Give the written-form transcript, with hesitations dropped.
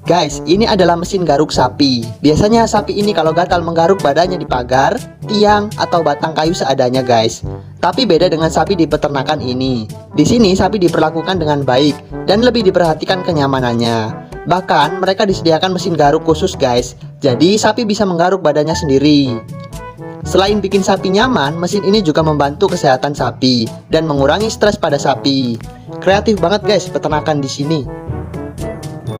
Guys, ini adalah mesin garuk sapi. Biasanya sapi ini kalau gatal menggaruk badannya di pagar, tiang, atau batang kayu seadanya guys. Tapi beda dengan sapi di peternakan ini. Di sini sapi diperlakukan dengan baik dan lebih diperhatikan kenyamanannya. Bahkan mereka disediakan mesin garuk khusus guys. Jadi sapi bisa menggaruk badannya sendiri. Selain bikin sapi nyaman, mesin ini juga membantu kesehatan sapi dan mengurangi stres pada sapi. Kreatif banget guys peternakan di sini.